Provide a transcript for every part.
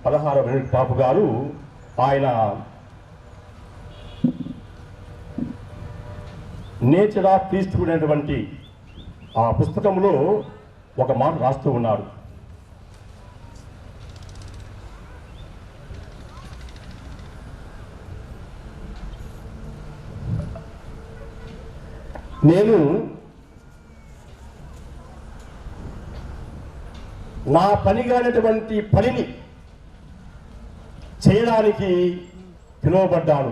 16వ Benedict పాపు గారు ఆయన నేచర్ ఆఫ్ ప్రీస్ట్హుడ్ అనేటువంటి ఆ పుస్తకంలో ఒక మాట రాస్తూ ఉన్నారు. నేను నా పనిగానటువంటి పనిని చేయడానికి పిలువబడ్డాను,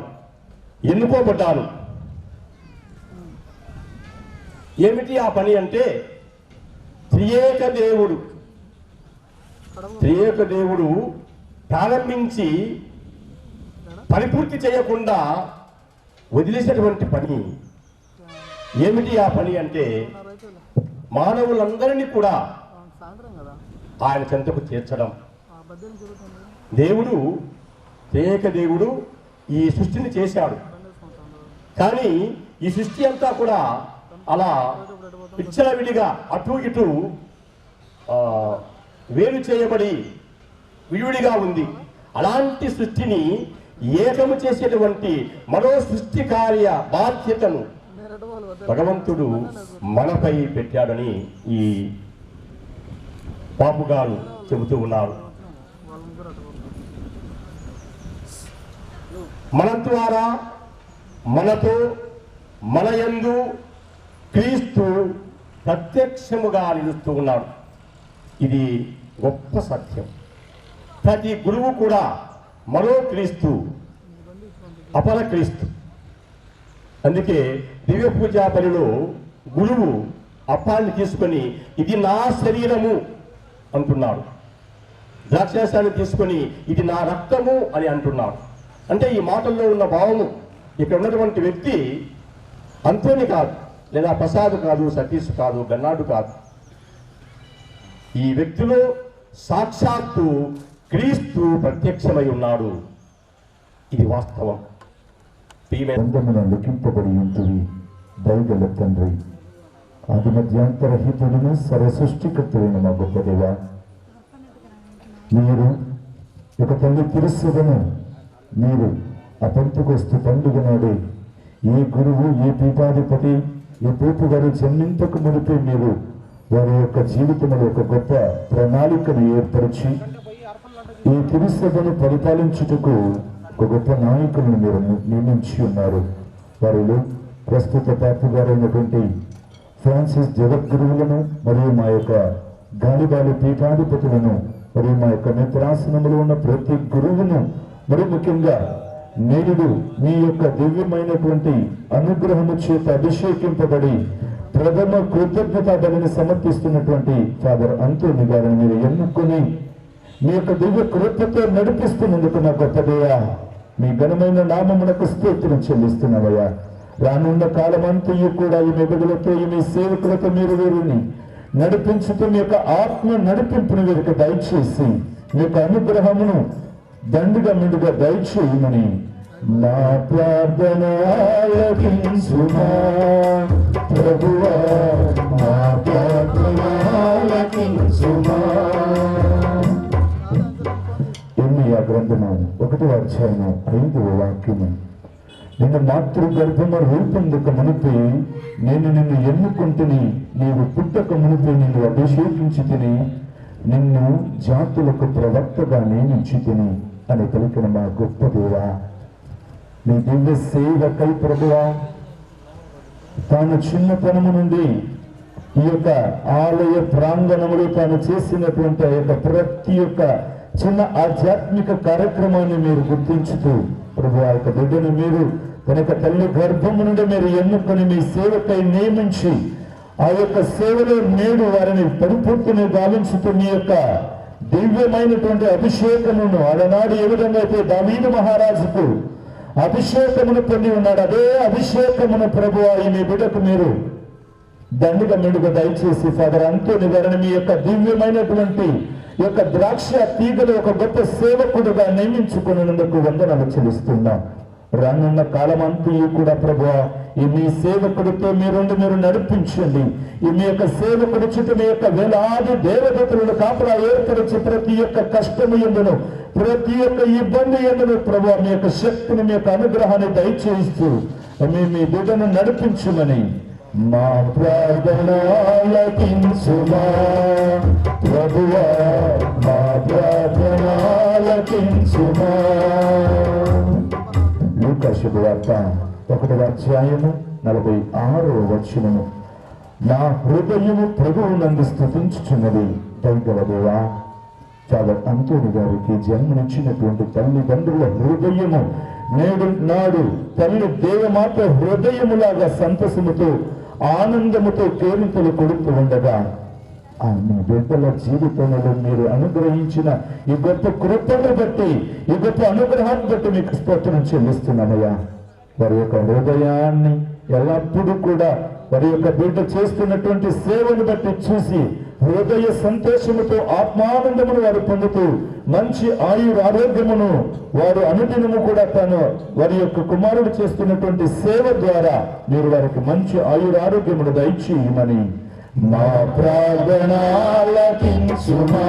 ఎన్నుకోబడ్డాను. ఏమిటి ఆ పని అంటే త్రియేక దేవుడు ప్రారంభించి పరిపూర్తి చేయకుండా వదిలేసినటువంటి పని. ఏమిటి ఆ పని అంటే మానవులందరినీ కూడా ఆయన చెంతకు చేర్చడం. దేవుడు త్రియేక దేవుడు ఈ సృష్టిని చేశాడు, కానీ ఈ సృష్టి అంతా కూడా అలా విచ్చలవిడిగా అటు ఇటు వేరు చేయబడి విడివిడిగా ఉంది. అలాంటి సృష్టిని ఏకము చేసేటువంటి మరో సృష్టి కార్య బాధ్యతను భగవంతుడు మనపై పెట్టాడని ఈ పాపు గారు చెబుతూ ఉన్నారు. మన ద్వారా, మనతో, మన యందు క్రీస్తు ప్రత్యక్షముగా నిలుస్తూ ఉన్నాడు. ఇది గొప్ప సత్యం. ప్రతి గురువు కూడా మరో క్రీస్తు, అపర క్రీస్తు. అందుకే దివ్య పూజా బలిలో గురువు అప్పాన్ని తీసుకొని ఇది నా శరీరము అంటున్నాడు, ద్రాక్షారసాన్ని తీసుకొని ఇది నా రక్తము అని అంటున్నాడు. అంటే ఈ మాటల్లో ఉన్న భావము ఇక్కడ ఉన్నటువంటి వ్యక్తి అంతోని కాదు, లేదా ప్రసాద్ కాదు, సతీష్ కాదు, గన్నాడు కాదు. ఈ వ్యక్తిలో సాక్షాత్తు క్రీస్తు ప్రత్యక్షమై ఉన్నాడు. ఇది వాస్తవం. లిఖింపబడి ఉంటుంది దయగల తండ్రి, ఆది మధ్యాంతరహితుడును సర్వసృష్టికర్తైన మా గొప్ప దేవా, మీరు ఒక తల్లి తిరుసభను మీరు అపెంతెకొస్తు పండుగ నాడే ఏ గురువు, ఏ పీఠాధిపతి, ఏ పోపు గారు జన్మించక మునిపే మీరు వారి యొక్క జీవితంలో ఒక గొప్ప ప్రణాళికను ఏర్పరిచి ఈ తిరుసభను పరిపాలించుటకు ఒక గొప్ప నాయకులను మీరు నియమించి ఉన్నారు. వారిలో ప్రస్తుత పాపు గారైనటువంటి ఫ్రాన్సిస్ జగద్గురువులను, మరియు మా యొక్క గాలిబాలి పీఠాధిపతులను, మరియు మా యొక్క మిత్రాసనంలో ఉన్న ప్రతి గురువును, మరి ముఖ్యంగా నేరుడు మీ యొక్క దివ్యమైనటువంటి అనుగ్రహము చేత అభిషేకింపబడి ప్రథమ కృతజ్ఞత బలిని సమర్పిస్తున్నటువంటి ఫాదర్ అంతోని గారిని మీరు ఎన్నుకొని మీ యొక్క దివ్య కృపతో నడిపిస్తున్నందుకు నా గొప్ప దేవా, మీ ఘనమైన నామమునకు స్తోత్రం చెల్లిస్తున్నామయ్యా. రానున్న కాలమంతయు కూడా ఈ మెరుగులతో, మీ సేవకులతో మీరు వీరిని నడిపించుతూ మీ యొక్క ఆత్మ నడిపింపును వీరికి దయచేసి మీ యొక్క అనుగ్రహమును దండుగా మెండుగా దయచేయమని నా ప్రార్థన ఆలకించుమా ప్రభువా, నా ప్రార్థన ఆలకించుమా. ఇర్మీయా గ్రంథము 1వ అధ్యాయము 5వ వాక్యము, నిన్ను మాతృగర్భము రూపొందక మునిపే నేను నిన్ను ఎన్నుకుంటుని, నీవు పుట్టక మునిపే నిన్ను అభిషేకించి తిని, నిన్ను జాతులకు ప్రవక్తగా నియమించి తిని అని పలికిన మా గొప్ప దేవా, నీ దివ్య సేవకై ప్రభువా, తాను చిన్నతనము నుండి ఈ యొక్క ఆలయ ప్రాంగణములో తాను చేసినటువంటి ఆ యొక్క ప్రతి ఒక్క చిన్న ఆధ్యాత్మిక కార్యక్రమాన్ని మీరు గుర్తించుతూ ప్రభు ఆ యొక్క బిడ్డను మీరు తన యొక్క తల్లి గర్భము నుండి మీరు ఎన్నుకొని మీ సేవకై నియమించి ఆ యొక్క సేవలో నేడు వారిని పరిపూర్తిని గావించుతూ మీ యొక్క దివ్యమైనటువంటి అభిషేకమును అలనాడు ఏ విధంగా అయితే దావీదు మహారాజుకు అభిషేకమును పొంది ఉన్నాడు, అదే అభిషేకమును ప్రభువా ఈ మీ బిడ్డకు మీరు దండుగా మెండుగా దయచేసి ఫాదర్ అంతోని గారిని మీ యొక్క దివ్యమైనటువంటి యొక్క ద్రాక్ష తీగలు ఒక గొప్ప సేవకుడుగా నియమించుకున్నందుకు వందనాలు చెల్లిస్తున్నాం. రానున్న కాలమంతయు కూడా ప్రభువా ఈ మీ సేవకుడితో మీరు నడిపించండి. ఈ మీ యొక్క సేవకుడి చుట్టూ మీ యొక్క వేలాది దేవదూతలను కాపలా ఏర్పరిచి ప్రతి ఒక్క కష్టము ఎందును, ప్రతి ఒక్క ఇబ్బంది ఎందును ప్రభు మీ యొక్క శక్తిని, మీ యొక్క అనుగ్రహాన్ని దయచేస్తూ మీ బిడ్డను నడిపించమని మా ప్రార్థన ఆలకించుమా ప్రభువా, మా ప్రార్థన ఆలకించుమా. లూకా శుభవార్త 1వ అధ్యాయము 46వ వచనము. నా హృదయము ప్రభువునందు స్తుతించుచున్నది. దైవ దేవా, ఫాదర్ అంతోని గారికి జన్మనిచ్చినటువంటి తల్లిదండ్రుల హృదయము నాడు తల్లి దేవమాత హృదయములాగా సంతసముతో ఆనందముతో కేరింతలు కొడుతూ ఉండగా ఆ మీ బిడ్డల జీవితంలో మీరు అనుగ్రహించిన ఈ గొప్ప కృపను బట్టి, ఈ గొప్ప అనుగ్రహాన్ని బట్టి మీకు స్తోత్రం చెల్లిస్తున్నామయ్యా. వారి యొక్క హృదయాన్ని ఎల్లప్పుడూ కూడా వారి యొక్క బిడ్డ చేస్తున్నటువంటి సేవను బట్టి చూసి హృదయ సంతోషముతో ఆత్మానందమును వారు పొందుతూ మంచి ఆరోగ్యమును వారు అనుదినము కూడా తాను వారి యొక్క కుమారుడు చేస్తున్నటువంటి సేవ ద్వారా మీరు వారికి మంచి ఆరోగ్యమును దయచేయమని మా ప్రార్థన ఆలకించుమా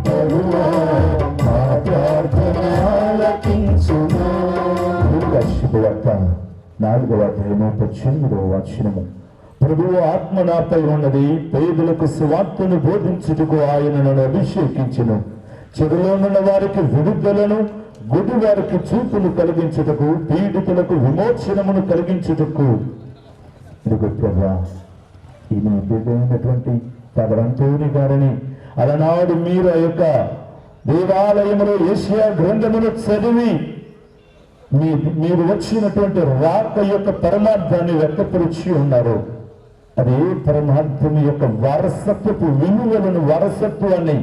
ప్రభువా, మా ప్రార్థన ఆలకించుమా. శుభవార్త 4వ అధ్యాయము 18వ వచనము. ప్రభువు ఆత్మ నాపై ఉన్నది, పేదలకు సువార్తను బోధించుటకు ఆయన నన్ను అభిషేకించును, చెడులోనున్న వారికి విడుదలను, గుడి వారికి చూపును కలిగించుటకు, పీడితులకు విమోచనమును కలిగించుటకు. ఇదిగో ప్రభా, ఈ మీ బిడ్డ అయినటువంటి ఫాదర్ అంతోని గారిని అలనాడు మీరు ఆ యొక్క దేవాలయంలో యెషయా గ్రంథమును చదివి మీరు వచ్చినటువంటి రాక యొక్క పరమార్థాన్ని వ్యక్తపరిచి ఉన్నారు. అదే పరమార్థం యొక్క వారసత్వపు విలువలను, వారసత్వాన్ని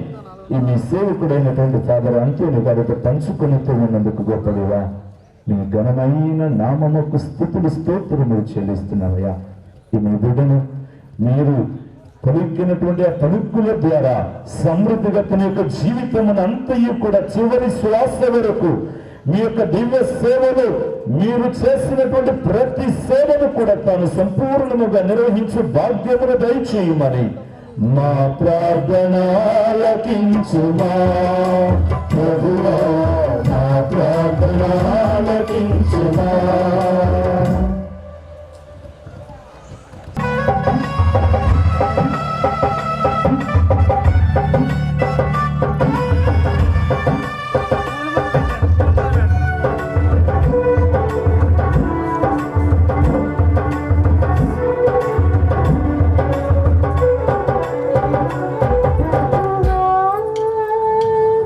ఈ మీ సేవకుడైనటువంటి ఫాదర్ అంతోని గారితో పంచుకునితూ ఉన్నందుకు గొప్పదిగా మీ ఘనమైన నామముకు స్తుతులు స్తోత్రములు చెల్లిస్తున్నామయ్యా. ఈ మీ బిడ్డను మీరు పలుకినటువంటి ఆ పలుకుల ద్వారా సమృద్ధిగా తన యొక్క జీవితమును అంతయు కూడా చివరి శ్వాస వరకు మీ యొక్క దివ్య సేవలు, మీరు చేసినటువంటి ప్రతి సేవను కూడా తాను సంపూర్ణముగా నిర్వహించే భాగ్యమును దయచేయమని మా ప్రార్థన ఆలకించుమా ప్రభువా, మా ప్రార్థన ఆలకించుమా.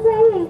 Say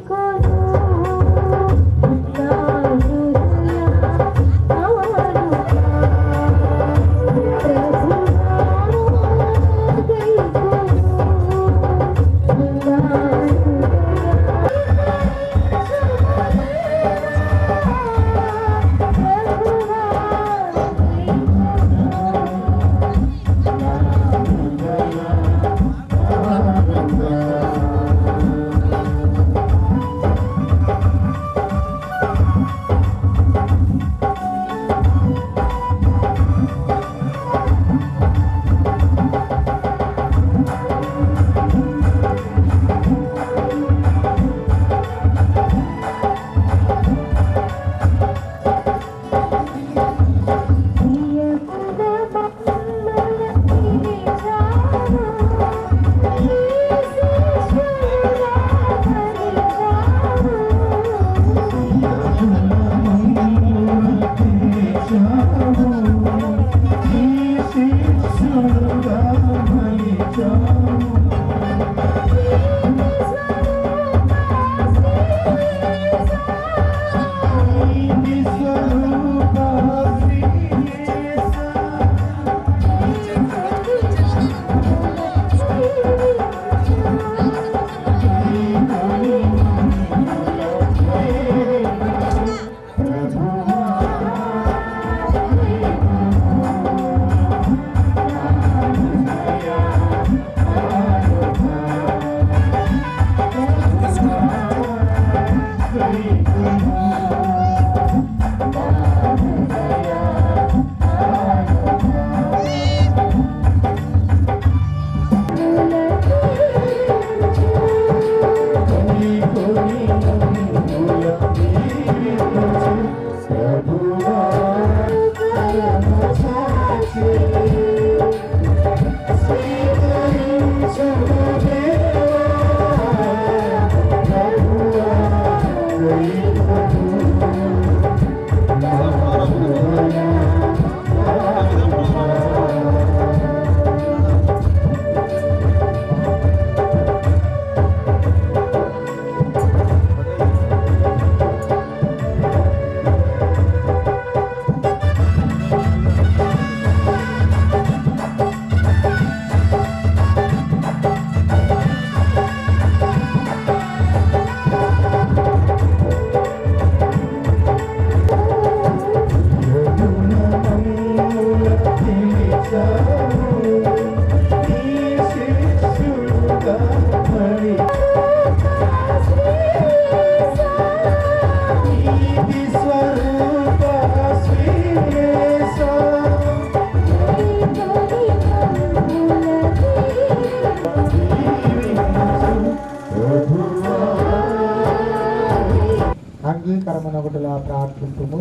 అంగీకరమైన ఒకటిలా ప్రార్థించుము.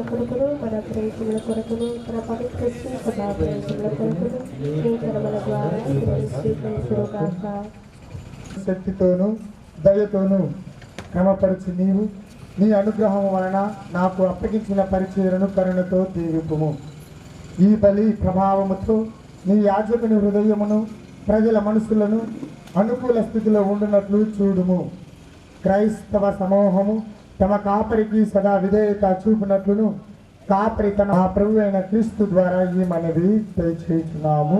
కొడుకును మన ప్రేక్షకుల కొరకును మన పవిత్ర సభా ప్రేక్షకుల కొరకును నీ కర్మల ద్వారా స్వీకరించుగాక. శక్తితోనూ దయతోనూ క్రమపరిచి నీవు నీ అనుగ్రహం వలన నాకు అప్పగించిన పరిచయలను కరుణతో దీవిపుము. ఈ బలి ప్రభావముతో నీ యాజకుని హృదయమును ప్రజల మనసులను అనుకూల స్థితిలో ఉండునట్లు చూడుము. క్రైస్తవ సమూహము తమ కాపరికి సదా విధేయత చూపినట్లును కాపరి తన ప్రభు అయిన క్రీస్తు ద్వారా ఈ మనవి చేయుచున్నాము.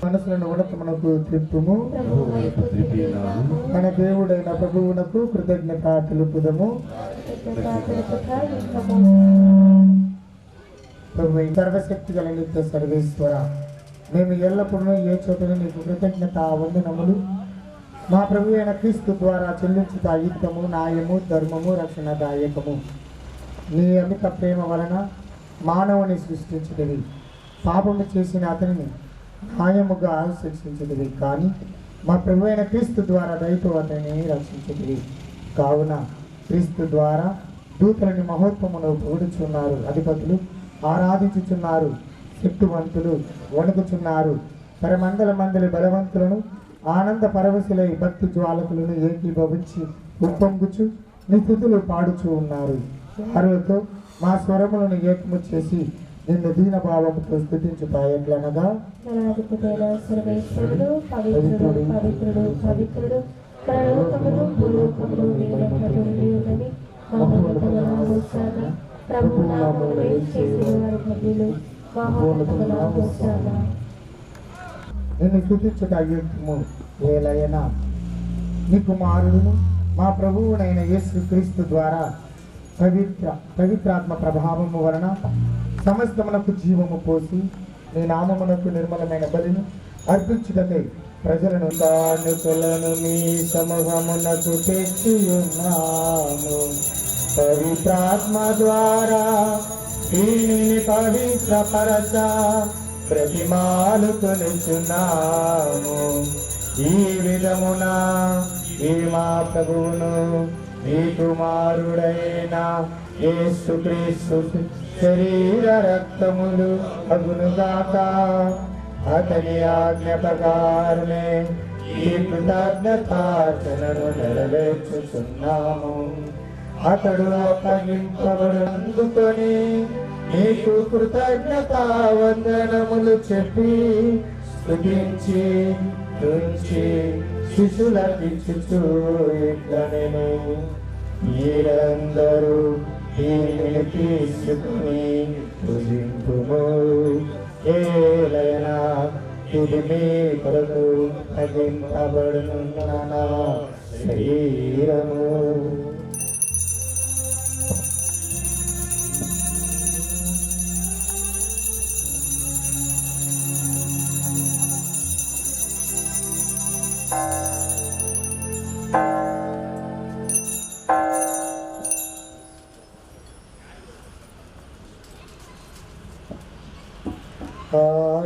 మనసులను ఉన్నతమునకు తిప్పుము. మన దేవుడైన ప్రభువునకు కృతజ్ఞత తెలుపుదము. సర్వశక్తి గల నిత్య సర్వేశ్వర, మేము ఎల్లప్పుడూ ఏ చోటను నీకు కృతజ్ఞత వందనములు మా ప్రభు అయిన క్రీస్తు ద్వారా చెల్లించుట యుక్తము, న్యాయము, ధర్మము, రక్షణదాయకము. నీ అమిత ప్రేమ వలన మానవుని సృష్టించినవి, పాపము చేసిన అతనిని న్యాయముగా శిక్షించినవి. కానీ మా ప్రభు అయిన క్రీస్తు ద్వారా దయతో అతనిని రక్షించినవి. కావున క్రీస్తు ద్వారా దూతలని మహోత్సవమును పొగుడుచున్నారు, అధిపతులు ఆరాధించుచున్నారు, శక్తివంతులు వణుకుచున్నారు, పరమందల మందలి బలవంతులను ఆనంద పరవశులై భక్తి జ్వాలకులను ఏకీభవించి ఉప్పొంగుచు నీ స్తుతులు పాడుచూ ఉన్నారు. వారితో మా స్వరములను ఏకము చేసి నిన్ను దీనభావముతో స్తుతించుతాయట్లనగా సర్వేశ్వరుడు పవిత్రుడు పవిత్రుడు పవిత్రుడు పరలోకమును భూలోకమును నీలమని మహోన్నతమున హోసానా. ప్రభువు నామమున చేసిన వారి మధ్యలో మహోన్నతమున హోసానా. నిన్ను స్తుతించుట యుక్తము. ఏలైనా నీ కుమారుడును మా ప్రభువునైన యేసు క్రీస్తు ద్వారా పవిత్రాత్మ ప్రభావము వలన సమస్తమునకు జీవము పోసి నీ నామమునకు నిర్మలమైన బలిని అర్పించుటకై ప్రజలను దానులను మీ సమూహమునకు తెచ్చి ఉన్నాము. పవిత్రాత్మ ద్వారా దీనిని పవిత్రపరచ ప్రతిమాలుకొనుచున్నాము. ఈ విధమున ఈ మా ప్రభువును ఈ కుమారుడైన యేసుక్రీస్తు శరీర రక్తములు అగునుగాక. అతని ఆజ్ఞ ప్రకారమే ఈ కృతజ్ఞతార్చనను నెరవేర్చుచున్నాము. అతడు అప్పగింపబడుకొని నీకు కృతజ్ఞతా వందనములు చెప్పి స్తుతించి తుంచి శిశులకిచ్చుచు ఇట్లనెను, మీరందరూ దీనిని తీసుకుని పూజింపుము. ఏలైనా ఇది మీ కొరకు తగ్గింపబడునున్న నా శరీరము.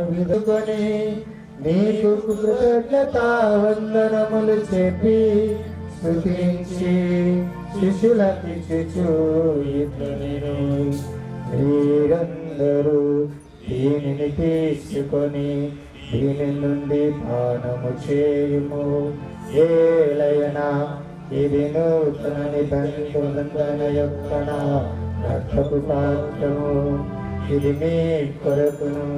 విదుకొని నీకు కృతజ్ఞత కృతజ్ఞత వందనములు చెప్పి స్తుతించి శిష్యులకిచ్చుచు ఇట్లనెను, మీరందరూ దీనిని తీసుకొని దీని నుండి పానము చేయుము. ఏలయనా ఇది నూతన నిబంధన యొక్క నా రక్తపు పాత్రము. ఇది మీ కొరకును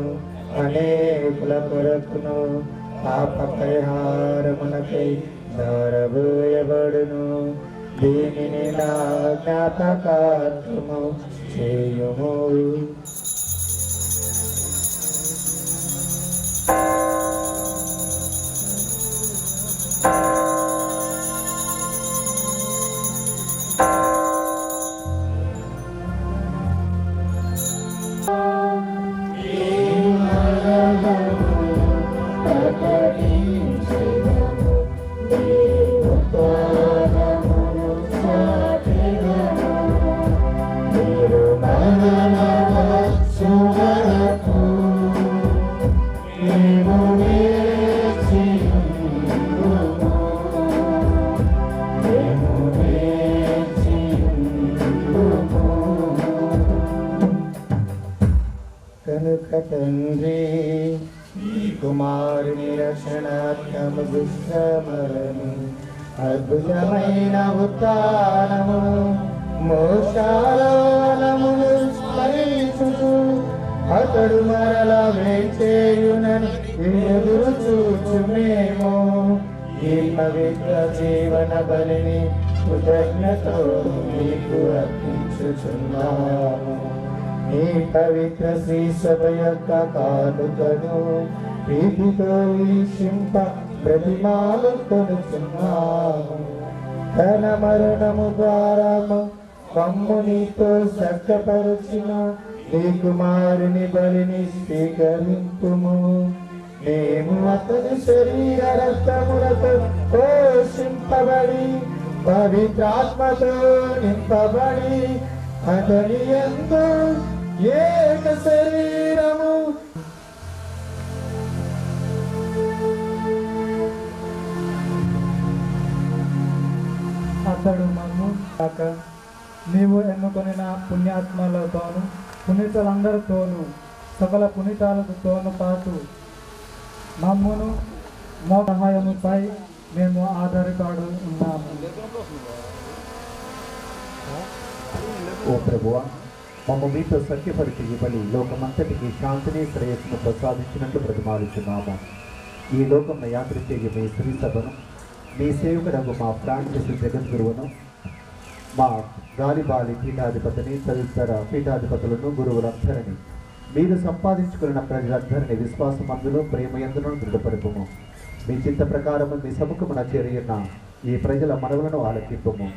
అనేకుల కొరకును పాప పరిహారమునకై ధారబోయబడును. దీనిని నా జ్ఞాపకార్థము చేయుము. కనుక తండ్రి ఈ కుమారుని రక్షణాత్మక దుష్కమలను అద్భుతమైన ఉత్థానము మోక్షాలమును స్మరించుచు అతడు మరల వేచేయునని ఎదురు చూచుమేమో. ఈ పవిత్ర జీవన బలిని కృతజ్ఞతతో మీకు అర్పించుచున్నాము. ఈ పవిత్ర శ్రీ సభ యొక్క కానుకను ప్రీతితో వీక్షింప ప్రతిమాలు కొనుచున్నాము. తన మరణము ద్వారా మమ్ము నీతో సక్కపరచిన నీ కుమారుని బలిని స్వీకరింపుము. మేము అతని శరీర రక్తములతో పోషింపబడి పవిత్రాత్మతో నింపబడి అతని యందు ఏక శరీరము అతడు మమ్ము కాక నీవు ఎన్నుకొనిన పుణ్యాత్మలతోను పునీతులందరితోనూ సకల పునీతాలతోనూ పాటు మమ్మును మో సహాయముపై మేము ఆధారపడి ఉన్నాము. ఓ ప్రభువా, మమ్మ మీతో సఖ్యపరిచి ఇవ్వని లోకమంతటికి శాంతిని శ్రేయస్సును ప్రసాదించినట్టు ప్రతిమాలుచున్నాము. ఈ లోకంలో యాత్ర చేయ మీ శ్రీ సభను, మీ సేవకుడు మా ఫ్రాన్సిస్ జగద్గురువును, మా గాలిబాలి పీఠాధిపతిని, తదితర పీఠాధిపతులను, గురువులందరినీ, మీరు సంపాదించుకున్న ప్రజలందరినీ విశ్వాసమందులో ప్రేమయందును దృఢపరుపుము. మీ చింత ప్రకారము మీ సముఖమున చేరియున్న ఈ ప్రజల మనవులను ఆలకింపుము.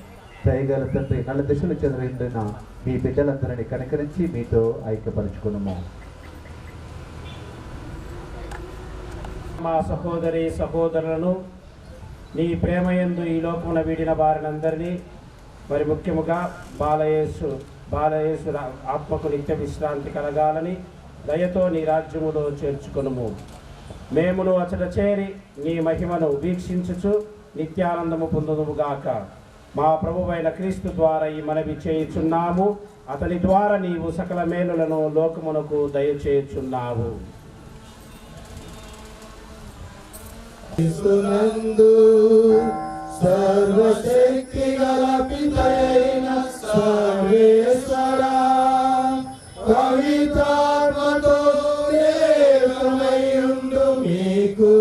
దయగల తండ్రి, నల్ల దిశలు చెందిన మీ బిడ్డలందరినీ కనికరించి మీతో ఐక్యపరుచుకున్నాము. మా సహోదరి సహోదరులను నీ ప్రేమయందు ఈ లోకమున వీడిన వారినందరినీ, మరి ముఖ్యముగా బాలయేసు ఆత్మకు నిత్య విశ్రాంతి కలగాలని దయతో నీ రాజ్యములో చేర్చుకొనుము. మేమును అచట చేరి నీ మహిమను వీక్షించుచు నిత్యానందము పొందుదుముగాక. మా ప్రభువైన క్రీస్తు ద్వారా ఈ మనవి చేయుచున్నాము. అతని ద్వారా నీవు సకల మేలులను లోకమునకు దయచేయుచున్నావు. సర్వశక్తి గల పితయైన సర్వేశ్వరా, పవిత్రాత్మతో ఏకమయ్యుండు మీకు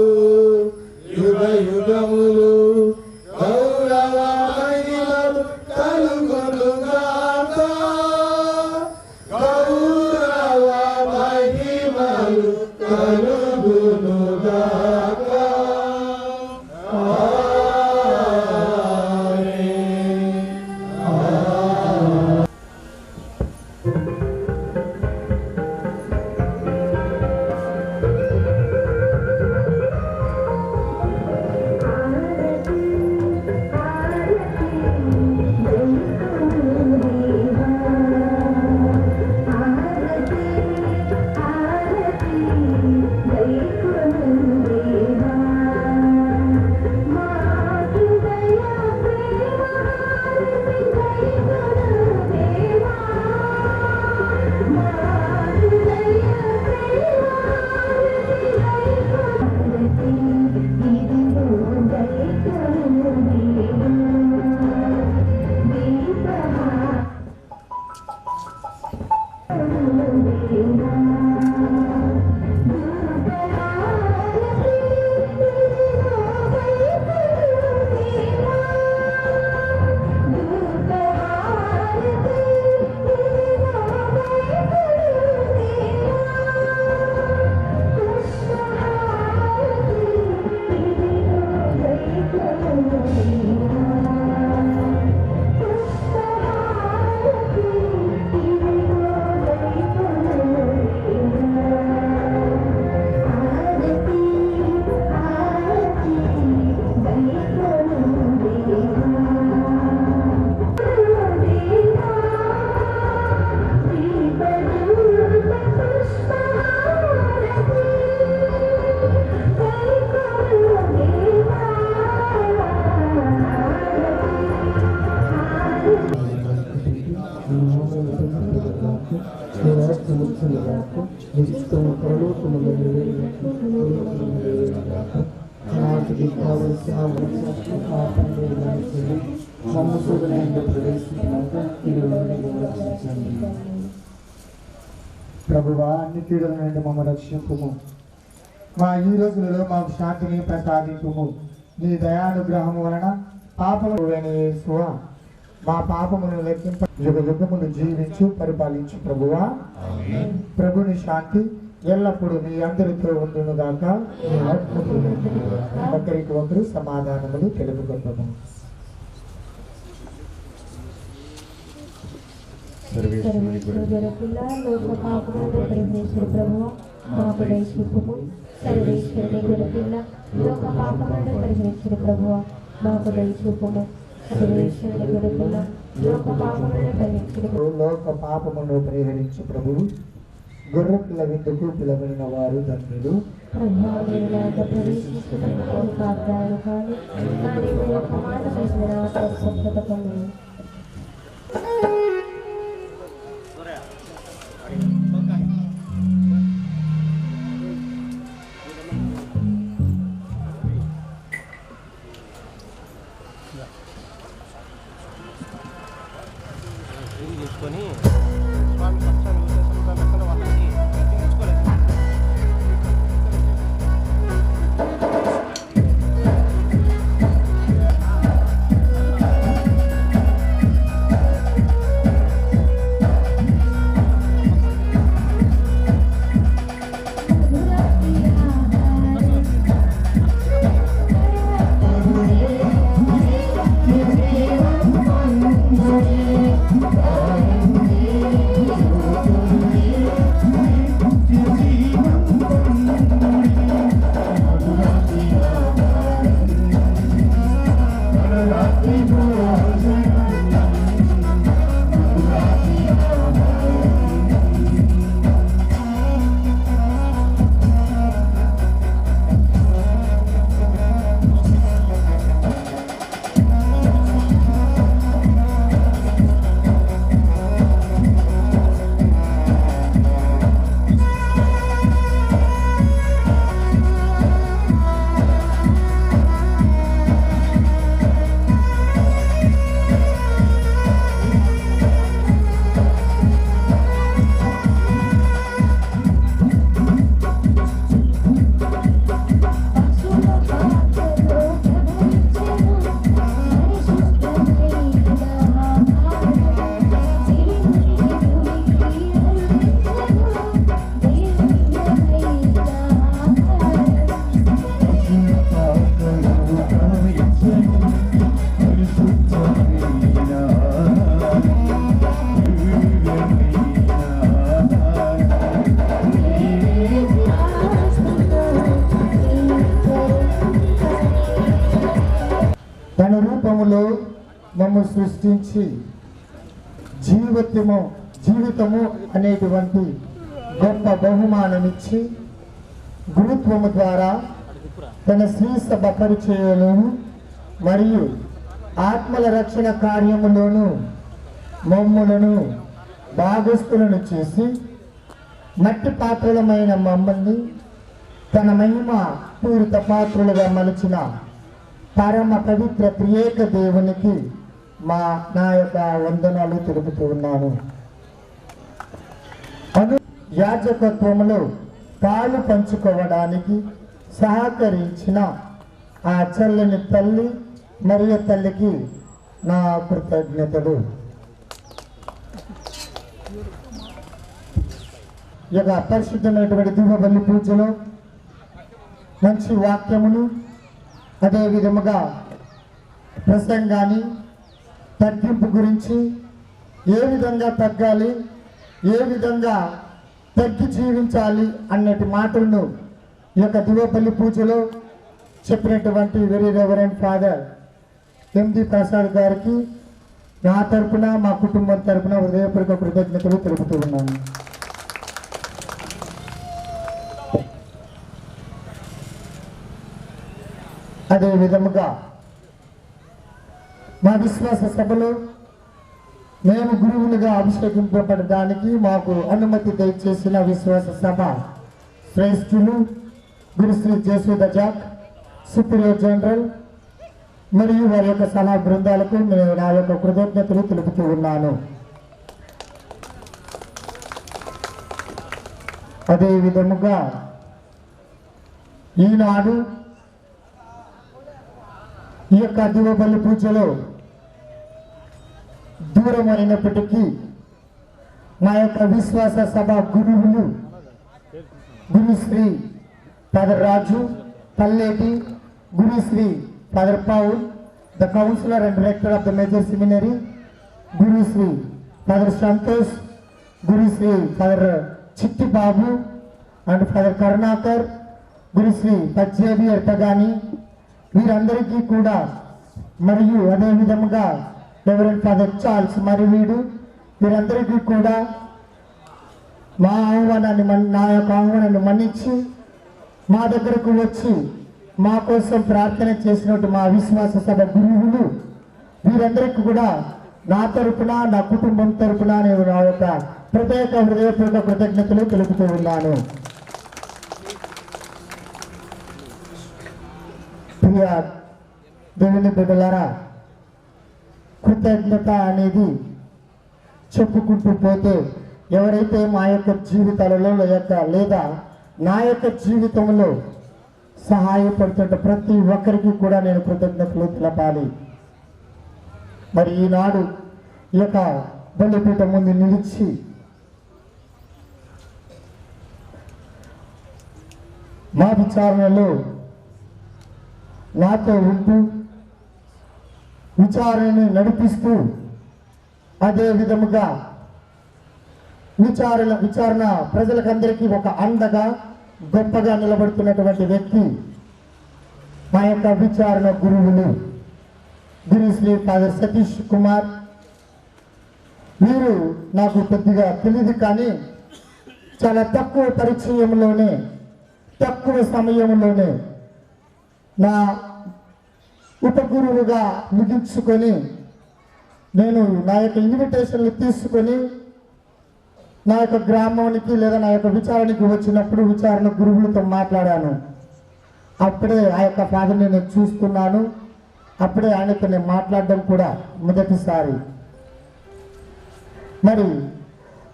యుగ యుగములు గౌరవ మహిమలు కలుగునుగాక. గౌరవ మహిమలు కలుగునుగాక. ఆరాధన ప్రభువా అన్ని కీడుల నుండి మమ్మల్ని రక్షింపుము. మా ఈ రోజులలో మాకు శాంతిని ప్రసాదింపుము. నీ దయానుగ్రహము వలన పాపము యేసువా మా పాపమును లెక్కింప యుగమును జీవించు పరిపాలించు ప్రభువా. ప్రభుని శాంతి ఎల్లప్పుడూ మీ అందరితో ఉండును గాక. ఒకరికి ఒకరు సమాధానములు తెలుపుకుంటాము. సర్వేశ్వర గొర్రెపిల్ల లోక పాపములను పరిహరించిన ప్రభువా మాకు దయచూపుము. సర్వేశ్వరుని గొర్రెపిల్ల లోక పాపములను పరిహరించిన ప్రభువా మాకు దయచూపుము. సర్వేశ్వరుని గొర్రెపిల్ల లోక పాపములను పరిహరించిన లోక పాపమును పరిహరించు ప్రభువు. గొర్రెపిల్ల విందుకు పిలవైన వారు ధన్యులు. ప్రభువాలను ప్రవేశించడానికి వాగ్దానం కానీ కానీ మీరు ప్రమాణం చేసిన స్వస్థత పొందుము. తీసుకొని స్వామి పక్షాన్ని ఉద్దేశంతో లెక్కన వాళ్ళకి తీసుకోలేదు. తన రూపములో మమ్ము సృష్టించి జీవితము అనేటువంటి గొప్ప బహుమానమిచ్చి గురుత్వము ద్వారా తన శ్రీ సభ పరిచయలోను మరియు ఆత్మల రక్షణ కార్యములోను మమ్ములను భాగస్థులను చేసి మట్టి పాత్రలమైన మమ్మల్ని తన మహిమ పూరిత పాత్రలుగా మలచిన పరమ పవిత్ర త్రియేక దేవునికి నా యొక్క వందనాలు తెలుపుతూ ఉన్నాను. యాజకత్వములో పాలు పంచుకోవడానికి సహకరించిన ఆ చల్లని తల్లి మరియు తల్లికి నా కృతజ్ఞతలు. ఈ యొక్క పరిశుద్ధమైనటువంటి దివ్యబలి పూజలో మంచి వాక్యమును అదే విధముగా ప్రసంగాన్ని తగ్గింపు గురించి ఏ విధంగా తగ్గాలి, ఏ విధంగా తగ్గి జీవించాలి అన్నటి మాటలను ఈ యొక్క దివ్యబలి పూజలో చెప్పినటువంటి వెరీ రెవరెంట్ ఫాదర్ ఎండి ప్రసాద్ గారికి నా తరపున మా కుటుంబం తరపున హృదయపూర్వక కృతజ్ఞతలు తెలుపుతూ ఉన్నాను. అదే విధముగా మా విశ్వాస సభలో మేము గురువులుగా అభిషేకింపబడడానికి మాకు అనుమతి దయచేసిన విశ్వాస సభ శ్రేష్ఠులు గురుశ్రీ జేసుద జాక్, సుపీరియర్ జనరల్ మరియు వారి యొక్క సలహా బృందాలకు నేను నా యొక్క కృతజ్ఞతలు తెలుపుతూ ఉన్నాను. అదే విధముగా ఈనాడు ఈ యొక్క దివబలి పూజలో దూరమైనప్పటికీ మా యొక్క విశ్వాస సభ గురువులు Gurushri father Raju Palleti, Gurushri father Paul, the councillor and director of the major seminary, Gurushri father Santosh, Gurushri father Chittibabu and father Karunakar, Gurushri Pachchevi Erthagani, వీరందరికీ కూడా మరియు అదే విధముగా రెవరెండ్ ఫాదర్ చార్ల్స్ మరివీడు, వీరందరికీ కూడా మా ఆహ్వానాన్ని నా యొక్క ఆహ్వానాన్ని మన్నించి మా దగ్గరకు వచ్చి మా కోసం ప్రార్థన చేసినట్టు మా విశ్వాస సభ గురువులు వీరందరికీ కూడా నా తరపున నా కుటుంబం తరపున నేను నా యొక్క ప్రత్యేక హృదయపూర్వక కృతజ్ఞతలు తెలుపుతూ ఉన్నాను. ప్రియ దేవుని బిడ్డలారా, కృతజ్ఞత అనేది చెప్పుకుంటూ పోతే ఎవరైతే మా యొక్క జీవితాలలో లేదా నా యొక్క జీవితంలో సహాయపడుతుంటే ప్రతి ఒక్కరికి కూడా నేను కృతజ్ఞతలు తెలపాలి. మరి ఈనాడు ఈ యొక్క బలిపీఠం ముందు నిలిచి మా విచారణలో నాతో ఉంటూ విచారణని నడిపిస్తూ అదే విధముగా విచారణ ప్రజలకందరికీ ఒక అండగా గొప్పగా నిలబడుతున్నటువంటి వ్యక్తి మా యొక్క విచారణ గురువులు గురుశ్రీ ఫాదర్ సతీష్ కుమార్. వీరు నాకు కొద్దిగా తెలియదు, కానీ చాలా తక్కువ పరిచయంలోనే తక్కువ సమయంలోనే నా ఉపగురువుగా ముగించుకొని నేను నా యొక్క ఇన్విటేషన్లు తీసుకొని నా యొక్క గ్రామానికి లేదా నా యొక్క విచారణకి వచ్చినప్పుడు విచారణ గురువులతో మాట్లాడాను. అప్పుడే ఆ యొక్క ఫాదర్ని నేను చూస్తున్నాను. అప్పుడే ఆయనతో నేను మాట్లాడడం కూడా మొదటిసారి. మరి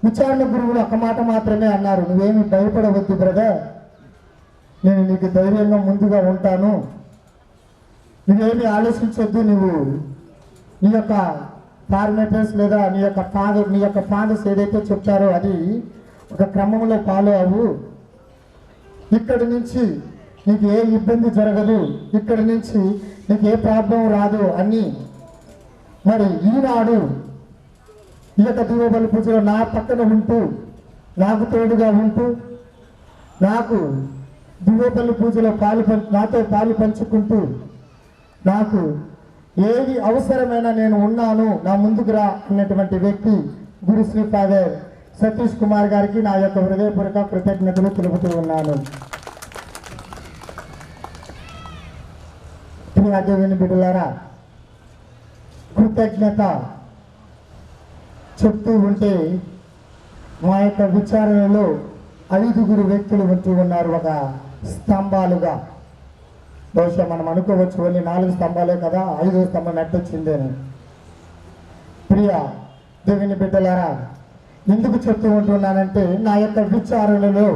విచారణ గురువులు ఒక మాట మాత్రమే అన్నారు, నువ్వేమి భయపడవద్దు బ్రదర్, నేను నీకు ధైర్యంగా ముందుగా ఉంటాను, నువ్వేమి ఆలోచించొద్దు, నువ్వు నీ యొక్క ఫార్మేటర్స్ లేదా నీ యొక్క ఫాదర్స్ ఏదైతే చెప్తారో అది ఒక క్రమంలో ఫాలో అవ్వు, ఇక్కడి నుంచి నీకు ఏ ఇబ్బంది జరగదు, ఇక్కడి నుంచి నీకు ఏ ప్రాబ్లం రాదు అని. మరి ఈనాడు ఈ యొక్క దివబలి పూజలో నా పక్కన ఉంటూ నాకు తోడుగా ఉంటూ నాకు దివబలి పూజలో నాతో పాలు పంచుకుంటూ నాకు ఏది అవసరమైనా నేను ఉన్నాను, నా ముందుకు రా అన్నటువంటి వ్యక్తి గురుశ్రీ ఫాదర్ సతీష్ కుమార్ గారికి నా యొక్క హృదయపూర్వక కృతజ్ఞతలు తెలుపుతూ ఉన్నాను. ప్రియదేవుని బిడ్డలారా, కృతజ్ఞత చెప్తూ ఉంటే మా యొక్క విచారణలో 5 వ్యక్తులు ఉంటూ ఉన్నారు ఒక స్తంభాలుగా. బహుశా మనం అనుకోవచ్చు ఓన్లీ 4 స్తంభాలే కదా, 5వ స్తంభం నెట్టొచ్చిందేని. ప్రియ దేవుని బిడ్డలారా, ఎందుకు చెప్తూ ఉంటున్నానంటే నా యొక్క విచారణలో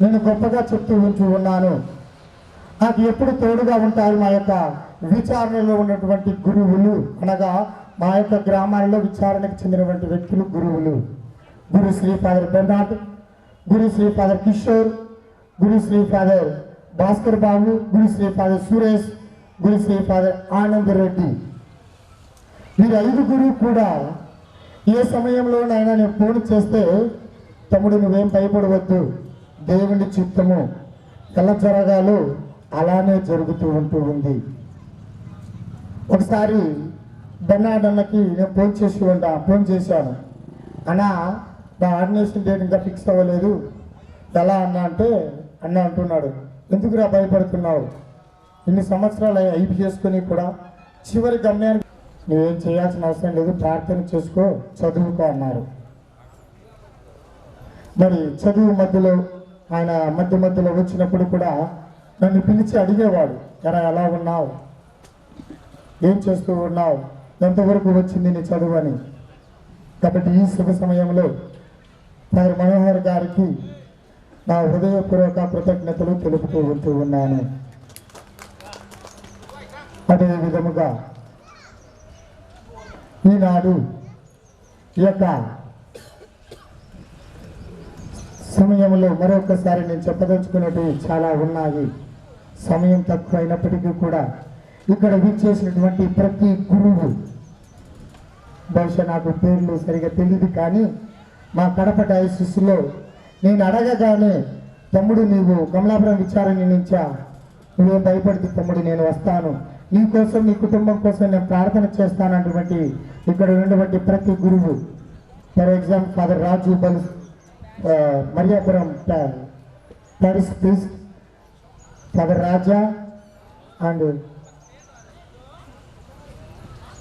నేను గొప్పగా చెప్తూ ఉంటూ ఉన్నాను. నాకు ఎప్పుడు తోడుగా ఉంటారు మా యొక్క విచారణలో ఉన్నటువంటి గురువులు, అనగా మా యొక్క గ్రామాలలో విచారణకు చెందినటువంటి వ్యక్తులు గురువులు. Gurushri father Bernard, Gurushri father Kishore, Gurushri father Bhaskar Babu, Gurushri father Suresh, Gurushri father Anand Reddy. వీరు 5 కూడా ఏ సమయంలోనైనా నేను ఫోన్ చేస్తే తమ్ముడు నువ్వేం భయపడవద్దు, దేవుని చిత్తము ఎలా జరగాలో అలానే జరుగుతూ ఉంటూ ఉంది. ఒకసారి బెర్నార్డ్ అన్నకి నేను ఫోన్ చేశాను, అన్నా నా ఆర్డినేషన్ డేట్ ఇంకా ఫిక్స్ అవ్వలేదు, ఎలా అన్నా అంటే అన్న అంటున్నాడు, ఎందుకురా భయపడుతున్నావు, ఇన్ని సంవత్సరాలు అయిపు చేసుకుని కూడా చివరి గమ్యాన్ని నువ్వేం చేయాల్సిన అవసరం లేదు, ప్రార్థన చేసుకో, చదువుకో అన్నారు. మరి చదువు మధ్యలో ఆయన మధ్యలో వచ్చినప్పుడు కూడా నన్ను పిలిచి అడిగేవాడు, ఎరా ఎలా ఉన్నావు, ఏం చేస్తూ ఉన్నావు, ఎంతవరకు వచ్చింది నీ చదువు అని. కాబట్టి ఈ శుభ సమయంలో ఫాదర్ మనోహర్ గారికి నా హృదయపూర్వక కృతజ్ఞతలు తెలుపుతూ ఉంటూ ఉన్నాను. అదే విధముగా ఈనాడు ఈ యొక్క సమయంలో మరొకసారి నేను చెప్పదలుచుకున్నట్టు చాలా ఉన్నాయి. సమయం తక్కువ అయినప్పటికీ కూడా ఇక్కడ విచ్చేసినటువంటి ప్రతి గురువు, బహుశా నాకు పేర్లు సరిగా తెలియదు, కానీ మా కడప డయాసిస్లో నేను అడగగానే తమ్ముడు నీవు కమలాపురం విచారణ నుంచా, నువ్వేం భయపడుతు తమ్ముడు, నేను వస్తాను, నీ కోసం నీ కుటుంబం కోసం నేను ప్రార్థన చేస్తానన్నటువంటి ఇక్కడ ఉన్నటువంటి ప్రతి గురువు, for example father Raju Bal Mariyapuram Paris priest, father Raja and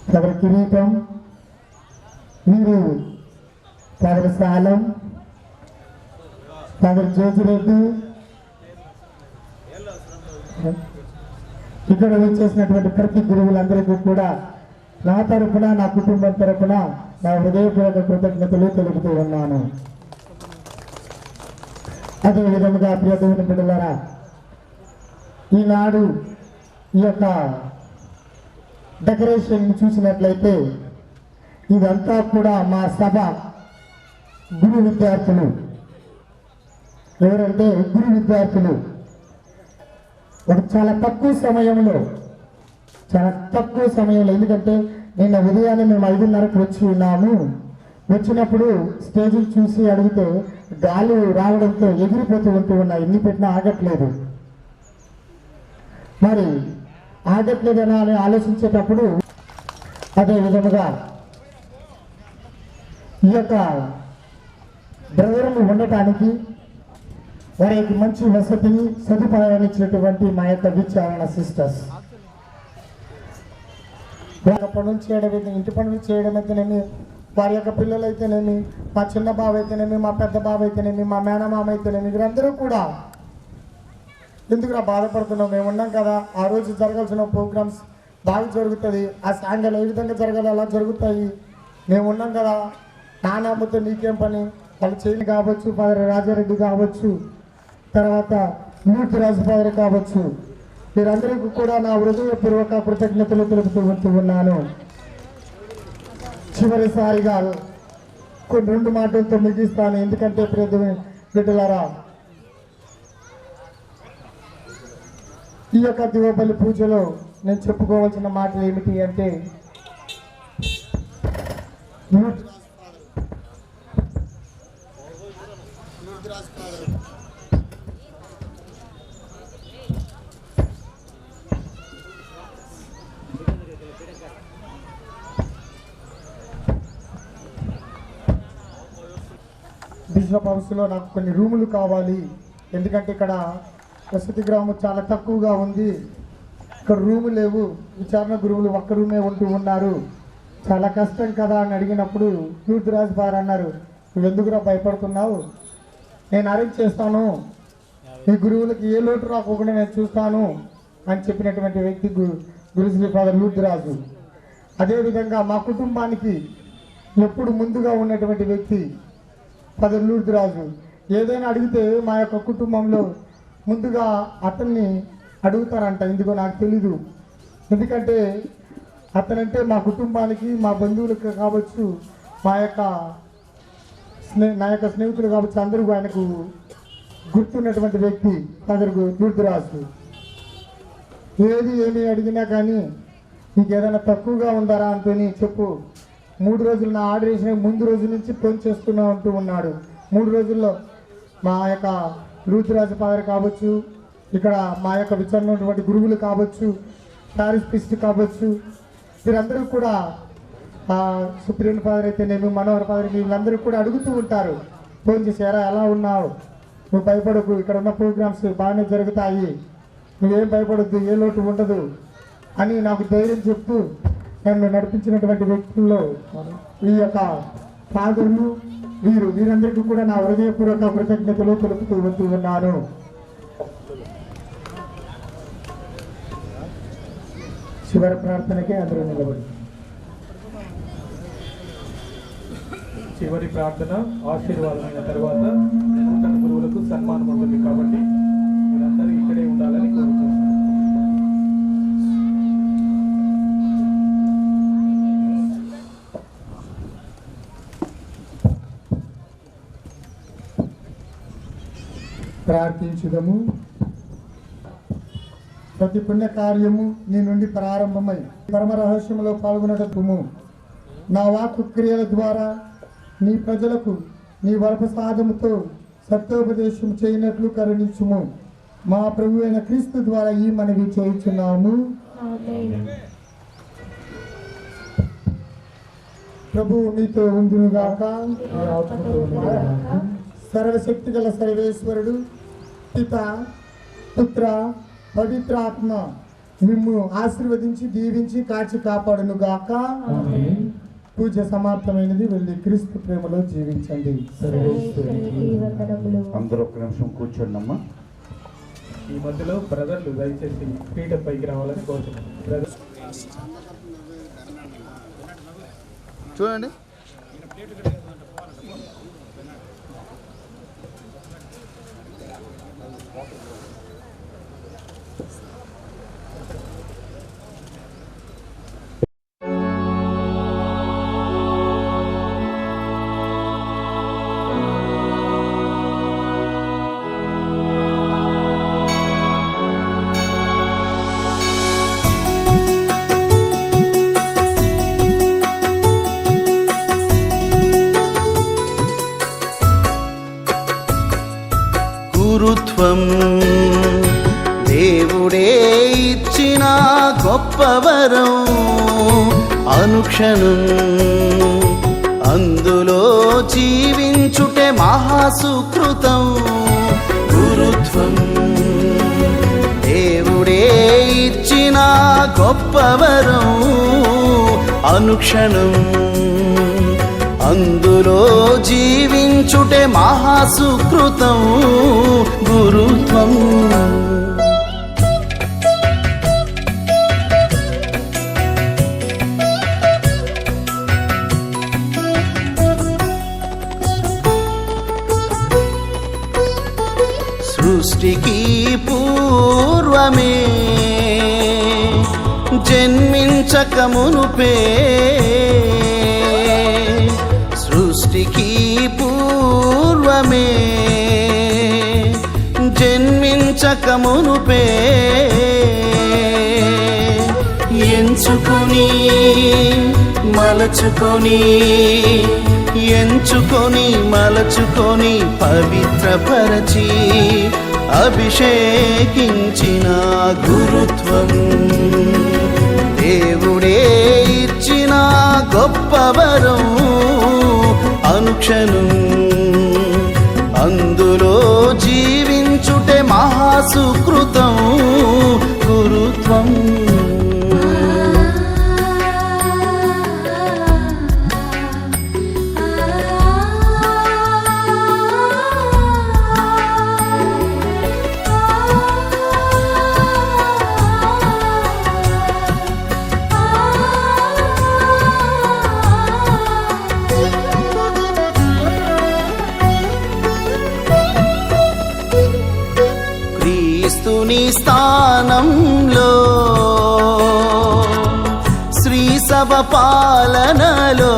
father కిరీటం, వీరు ఫాదర్ సాలం, ఫాదర్ జోజిరెడ్డి, ఇక్కడ వచ్చేసినటువంటి ప్రతి గురువులందరికీ కూడా నా తరపున నా కుటుంబం తరపున నా హృదయపూర్వక కృతజ్ఞతలు తెలుపుతూ ఉన్నాను. అదే విధముగా ప్రియ దేవుని బిడ్డలారా, ఈనాడు ఈ యొక్క డెకరేషన్ చూసినట్లయితే ఇదంతా కూడా మా సభ గురు విద్యార్థులు. ఎవరంటే గురు విద్యార్థులు ఒక చాలా తక్కువ సమయంలో, ఎందుకంటే నిన్న ఉదయాన్నే మేము 5:30కు వచ్చి ఉన్నాము. వచ్చినప్పుడు స్టేజ్ చూసి అడిగితే గాలి రావడంతో ఎగిరిపోతూ ఉంటూ ఉన్నాయి, ఎన్ని పెట్టినా ఆగట్లేదు. మరి ఆగట్లేదనా అని ఆలోచించేటప్పుడు అదే విధముగా ఈ యొక్క బ్రదర్లు ఉండటానికి వారికి మంచి వసతిని సదుపాయాన్ని ఇచ్చినటువంటి మా యొక్క విచారణ సిస్టర్స్, పనులు చేయడం, ఇంటి పనులు చేయడం అయితేనేమి, వారి యొక్క పిల్లలు అయితేనేమి, మా చిన్న బావ అయితేనేమి, మా పెద్ద బావ అయితేనేమి, మా మేనమామ అయితేనేమి, వీరందరూ కూడా ఎందుకురా బాధపడుతున్నాం, మేము ఉన్నాం కదా, ఆ రోజు జరగాల్సిన ప్రోగ్రామ్స్ బాగా జరుగుతుంది, ఆ సాంగలు ఏ విధంగా జరగాలి అలా జరుగుతాయి, మేము ఉన్నాం కదా, నాన్నమ్మతో నీకేం పని, వాళ్ళు చేయని కావచ్చు, ఫాదర్ రాజారెడ్డి కావచ్చు, తర్వాత మూర్తి రాజు ఫాదర్ కావచ్చు, వీరందరికీ కూడా నా హృదయపూర్వక కృతజ్ఞతలు తెలుపుతూ ఉన్నాను. చివరిసారిగా కొన్ని 2 మాటలతో ముగిస్తాను. ఎందుకంటే ప్రియ బిడ్డలారా, ఈ యొక్క దివపల్లి పూజలో నేను చెప్పుకోవాల్సిన మాటలు ఏమిటి అంటే, బిషప్ హౌస్లో నాకు కొన్ని రూములు కావాలి, ఎందుకంటే ఇక్కడ వసతి గ్రామం చాలా తక్కువగా ఉంది, ఇక్కడ రూము లేవు, విచారణ గురువులు ఒక్క రూమే ఉంటూ ఉన్నారు, చాలా కష్టం కదా అని అడిగినప్పుడు యూత్రాజ్ బార్ అన్నారు, నువ్వు ఎందుకురా భయపడుతున్నావు, నేను అరేంజ్ చేస్తాను, ఈ గురువులకి ఏ లోటు రాకుండా నేను చూస్తాను అని చెప్పినటువంటి వ్యక్తి గురుశ్రీ ఫాదర్ లూద్రాజు. అదేవిధంగా మా కుటుంబానికి ఎప్పుడు ముందుగా ఉన్నటువంటి వ్యక్తి ఫాదర్ లూద్రాజు. ఏదైనా అడిగితే మా యొక్క కుటుంబంలో ముందుగా అతన్ని అడుగుతారంట, ఎందుకో నాకు తెలీదు, ఎందుకంటే అతనంటే మా కుటుంబానికి, మా బంధువులకు కావచ్చు, నా యొక్క స్నేహితులు కావచ్చు, అందరూ ఆయనకు గుర్తున్నటువంటి వ్యక్తి ఫాదర్ లూద్రాజు. ఏమి అడిగినా కానీ నీకు ఏదైనా తక్కువగా ఉందారా అంటేని చెప్పు, 3 రోజులు నా ఆర్డర్ వేసిన ముందు రోజు నుంచి ఫోన్ చేస్తున్నా అంటూ ఉన్నాడు. 3 రోజుల్లో మా యొక్క లూద్రాజు ఫాదర్ కావచ్చు, ఇక్కడ మా యొక్క విచారణటువంటి గురువులు కావచ్చు, ప్యారిస్ ప్రీస్ట్ కావచ్చు, వీరందరూ కూడా సుప్రీం ఫాదర్ అయితేనేమి, మనోహర్ ఫాదర్, వీళ్ళందరూ కూడా అడుగుతూ ఉంటారు, ఫోన్ చేశారా, ఎలా ఉన్నావు, నువ్వు భయపడకు, ఇక్కడ ఉన్న ప్రోగ్రామ్స్ బాగానే జరుగుతాయి, నువ్వేం భయపడద్దు, ఏ లోటు ఉండదు అని నాకు ధైర్యం చెప్తూ నన్ను నడిపించినటువంటి వ్యక్తుల్లో ఈ యొక్క ఫాదర్లు వీరందరికీ కూడా నా హృదయపూర్వక కృతజ్ఞతలు తెలుపుతూ ఉన్నాను. చివరి ప్రార్థనకి అందరూ నిలబడి. చివరి ప్రార్థన ఆశీర్వాదమైన తర్వాత నూతన గురువులకు సన్మానం ఉంటుంది కాబట్టి మీరందరూ ఇక్కడే ఉండాలని కోరుతున్నాను. ప్రార్థించుదము. ప్రతి పుణ్య కార్యము నీ నుండి ప్రారంభమై పరమ రహస్యంలో పాల్గొనటము నా వాక్కు క్రియల ద్వారా నీ ప్రజలకు నీ వరప్రసాదముతో సత్యోపదేశం చేయనట్లు కరుణించుము. మా ప్రభు అయిన క్రీస్తు ద్వారా ఈ మనవి చేయుచున్నాము. ప్రభు మీతో ఉండునుగాక. సర్వశక్తి గల సర్వేశ్వరుడు పిత పుత్ర పవిత్రాత్మ మిమ్ము ఆశీర్వదించి దీవించి కాచి కాపాడును గాక. పూజ సమాప్తమైనది. వెళ్ళి క్రీస్తు ప్రేమలో జీవించండి. అందరూ ఒక్క నిమిషం కూర్చోండమ్మా. ఈ మధ్యలో బ్రదర్లు దయచేసి పీఠ పైకి రావాలని కోరుతున్నాను. బ్రదర్ చూడండి. గురుత్వం దేవుడే ఇచ్చిన గొప్పవరం, అనుక్షణం అందులో జీవించుటే మహాసుకృతం. గురుత్వం దేవుడే ఇచ్చిన గొప్పవరం, అనుక్షణం అందులో జీవించుటే మహాసుకృతం. గురుత్వం సృష్టికి పూర్వమే జన్మించక మునుపే, సృష్టికి పూర్వమే జన్మించక మునుపే ఎంచుకొని మలచుకొని ఎంచుకొని మలచుకొని పవిత్రపరచి అభిషేకించిన గురుత్వం దేవుడే ఇచ్చిన గొప్పవరం, అనుక్షణం అందులో జీవించుటే మహాసుకృతం. గురుత్వం క్రీస్తుని స్థానంలో శ్రీ సభ పాలనలో,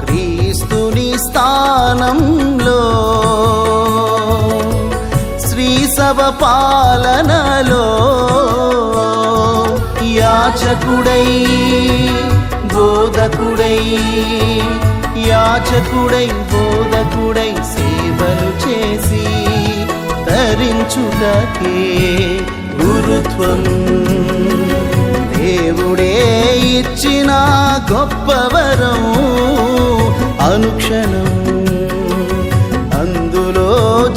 క్రీస్తుని స్థానంలో శ్రీ సభ పాలనలో యాచకుడై బోధకుడై యాచకుడై బోధకుడై సేవలు చేసి తరించుటకే గురుత్వం దేవుడే ఇచ్చిన గొప్పవరం, అనుక్షణం అందులో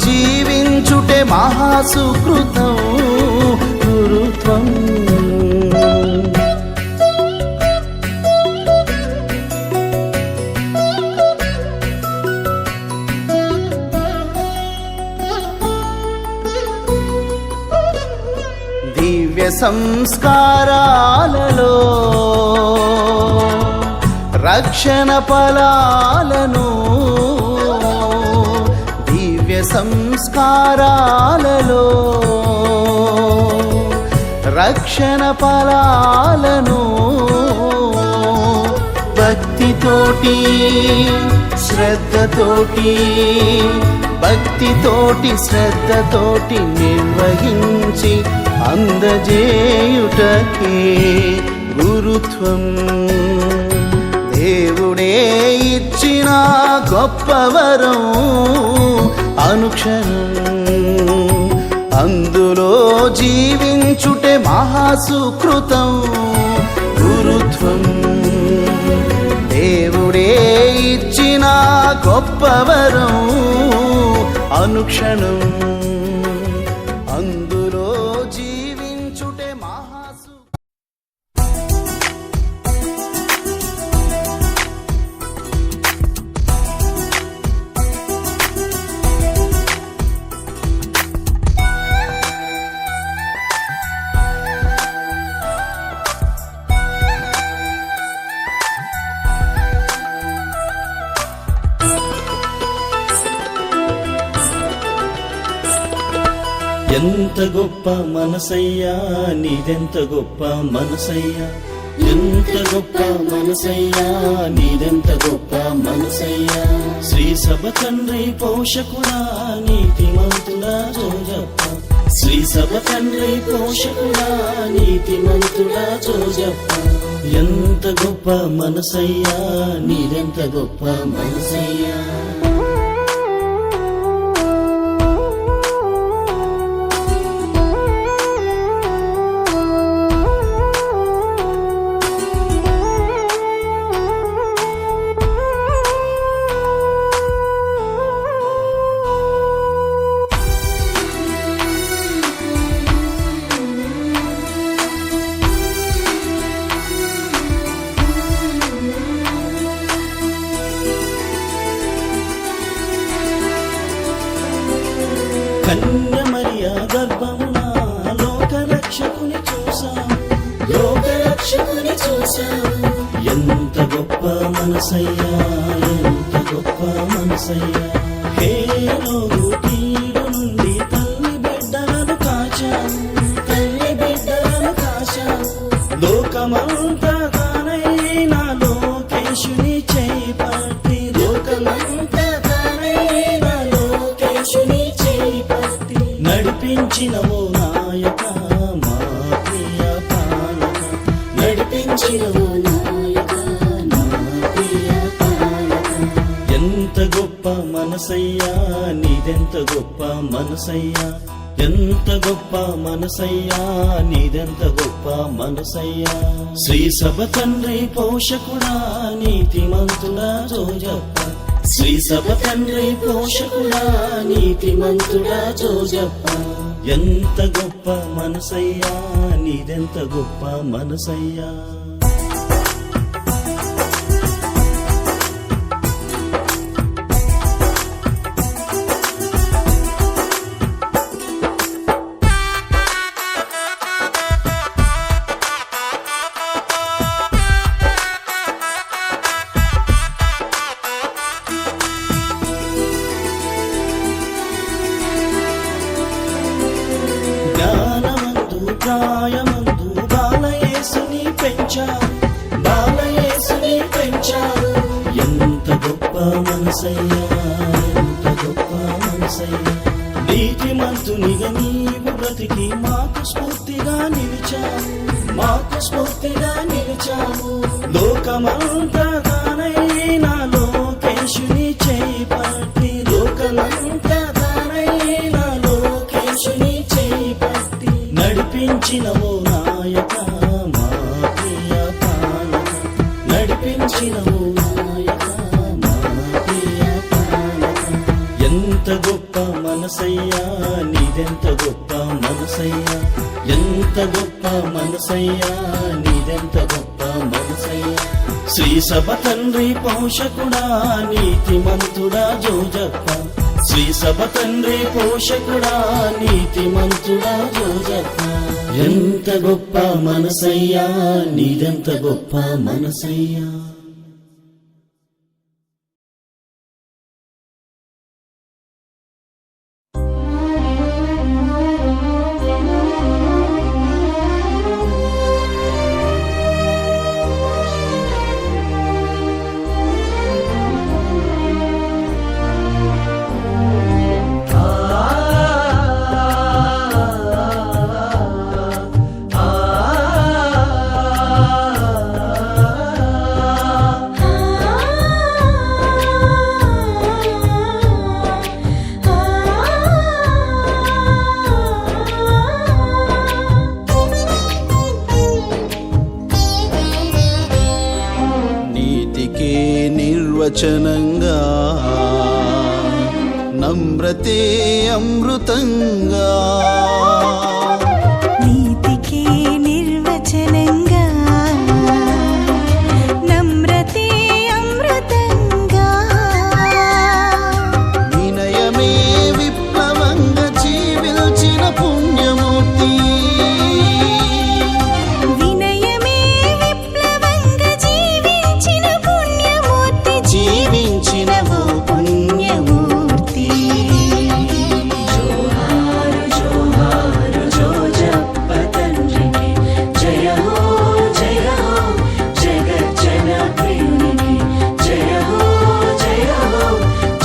జీవించుటే మహాసుకృతం. గురుత్వం దివ్య సంస్కారాలలో రక్షణ ఫలాలను దివ్య సంస్కారాలలో రక్షణ ఫలాలను భక్తితోటి శ్రద్ధతోటి భక్తితోటి శ్రద్ధతోటి నిర్వహించి అందజేయుటకే గురుత్వం దేవుడే ఇచ్చిన గొప్పవరం అనుక్షణం అందులో జీవించుటే మహాసుకృతం గురుత్వం దేవుడే ఇచ్చిన గొప్పవరం అనుక్షణం అందులో జీవించుటే మహాసు ఎంత గొప్ప మనసయ్యా నీదెంత గొప్ప మనసయ్యా ఎంత గొప్ప మనసయ్యా నీదెంత గొప్ప మనసయ్యా శ్రీ సభ తండ్రి పోషకుడా నీతిమంతుడా జోజప్ప శ్రీ సభ తండ్రి పోషకుడా నీతిమంతుడా జోజప్ప ఎంత గొప్ప మనసయ్యా నీదెంత గొప్ప మనసయ్యా కన్య మరియా గర్భమున లోకరక్షకుని చూసాం లోకరక్షకుని చూసాం ఎంత గొప్ప మనసయ్యా ఎంత గొప్ప మనసయ్యా హేరోదు కీడు నుండి తల్లి బిడ్డలను కాచాం తల్లి బిడ్డలను కాచాం లోకమంతా తానైనా లోకేశుని చేయి పట్టి లోకమంతా తానైనా లోకేశుని నడిపించినవో నాయక మా ప్రియ పాలక నడిపించినవో నాయక మా ప్రియ పాలక ఎంత గొప్ప మనసయ్యా నీదెంత గొప్ప మనసయ్యా ఎంత గొప్ప మనసయ్యా నీదెంత గొప్ప మనసయ్యా శ్రీ సభ తండ్రి పోషకుడా నీతిమంతుడా జోజప్ప శ్రీ సభ తండ్రి పోషకుడా నీతిమంతుడా జోజప్ప ఎంత గొప్ప మనసయ్యా నీదెంత గొప్ప మనసయ్యా జ్ఞానమందు ప్రాయమందు బాలయేసుని పెంచారు బాలయేసుని పెంచారు ఎంత గొప్ప మనసయ్యా ఎంత గొప్ప మనసయ్యా నీతిమంతునిగా నీవు బ్రతికి మాకు స్ఫూర్తిగా నిలిచావు మాకు స్ఫూర్తిగా నిలిచావు లోకమంతా తానైనా లోకేశుని చేయి పట్టి లోకమంతా తానైనా లోకేశుని చేయి పట్టి నడిపించినవో నాయక మా ప్రియ పాలక నడిపించినవో నాయక మా ప్రియ పాలక ఎంత గొప్ప మనసయ్యా నీదెంత గొప్ప మనసయ్యా ఎంత గొప్ప మనసయ్యా నీదెంత గొప్ప మనసయ్యా శ్రీ సభ తండ్రి పోషకుడా నీతిమంతుడా జోజప్ప శ్రీ సభ తండ్రి పోషకుడా నీతిమంతుడా జోజప్ప ఎంత గొప్ప మనసయ్యా నీదెంత గొప్ప మనసయ్యా. నిర్వచనంగా నమ్రతే అమృతంగా నీతికి నిర్వచనంగా నమ్రతే అమృతంగా వినయమే విప్లవంగా జీవించిన పుణ్యమూర్తి వినయమే విప్లవంగా జీవించిన పుణ్యమూర్తి జీవించినవు పుణ్యమూర్తి జోహారు జోహారు జోజప్ప తండ్రికి జయ హో జగజ్జన ప్రియునికి జయ హో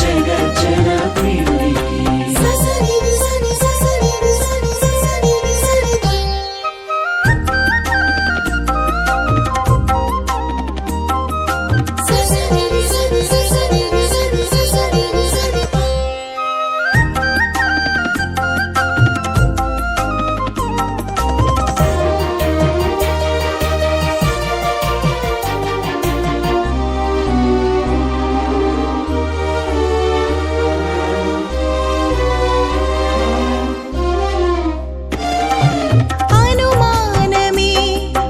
జగజ్జన ప్రియునికి. ససరి సని ససరి సని ససరి సరి ససరి సని ససరి సని ససరి సరి అనుమానమే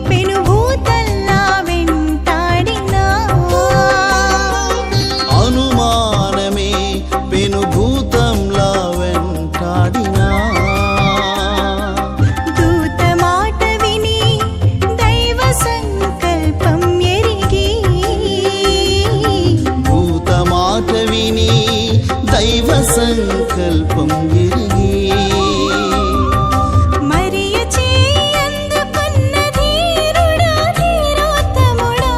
పెనుభూతల్లా వెంటాడినా అనుమానమే పెనుభూతంలా వెంటాడినా దూత మాట విని దైవ సంకల్పం ఎరిగి భూత మాట విని దైవ సంకల్పం ఎరిగి మరియ చేయి అందుకున్న ధీరుడా ధీరోత్తముడా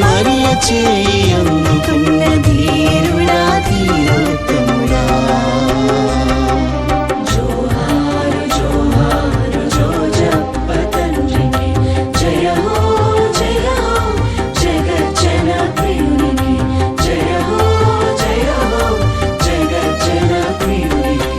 మరియ చేయి అందుకున్న ధీరుడా ధీరోత్తముడా జోహారు జోహారు జోజప్ప తండ్రికి జయ హో జగజ్జన ప్రియునికి జయ హో జగజ్జన ప్రియునికి.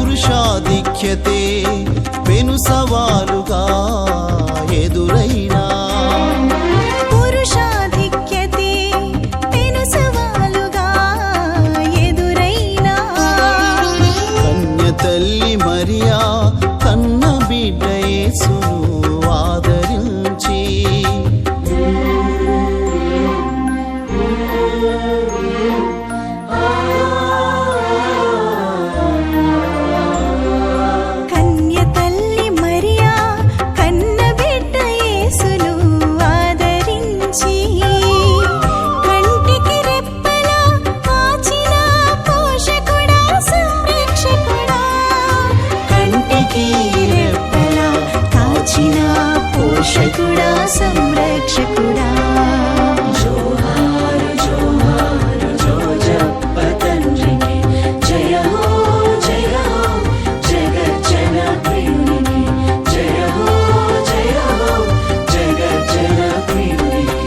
పురుషాధిక్యతే పెను సవాలుగా ఎదురైనా పురుషాధిక్యతే పెను సవాలుగా ఎదురైనా కన్య తల్లి మరియా కన్న బిడ్డ యేసును ఆదరించి కన్య తల్లి మరియా కన్న బిడ్డ యేసును ఆదరించి కంటికి రెప్పలా కాచిన పోషకుడా సంరక్షకుడా కంటికి రెప్పలా కాచిన పోషకుడా సంరక్షకుడా జోహారు జోహారు జోజప్ప తండ్రికి జయ హో జగజ్జన ప్రియునికి జయ హో జగజ్జన ప్రియునికి.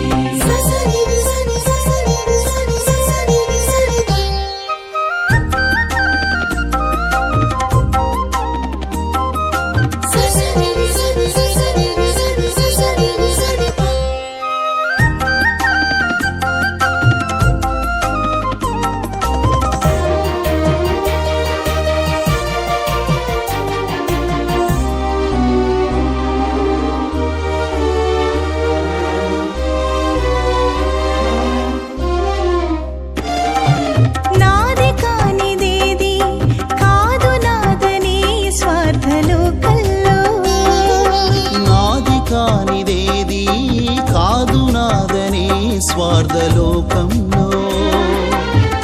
లోకంలో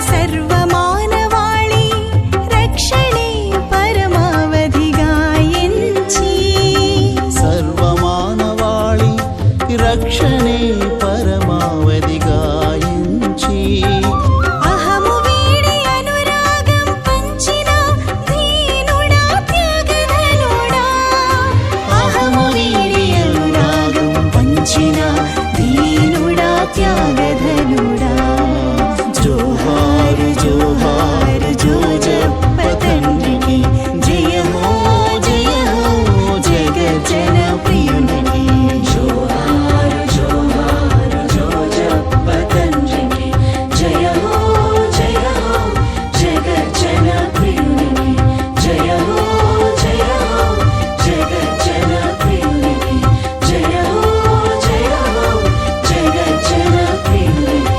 సర్వమానవాళి రక్షణే పరమావధిగా ఎంచి సర్వమానవాళి రక్షణే పరమావధిగా ఎంచి అహము వీడి అనురాగం పంచిన దీనుడా త్యాగధనుడా అహము వీడి అనురాగం పంచిన దీనుడా త్యాగధనుడా జోహారు జోహారు జోజప్ప తండ్రికి జయమో జయమో జగజ్జన ప్రియునికి జోహారు జోహారు జోజప్ప తండ్రికి జయ హో జగజ్జన ప్రియునికి జయ హో జగజ్జన ప్రియునికి జయ హో జగజ్జన ప్రియునికి.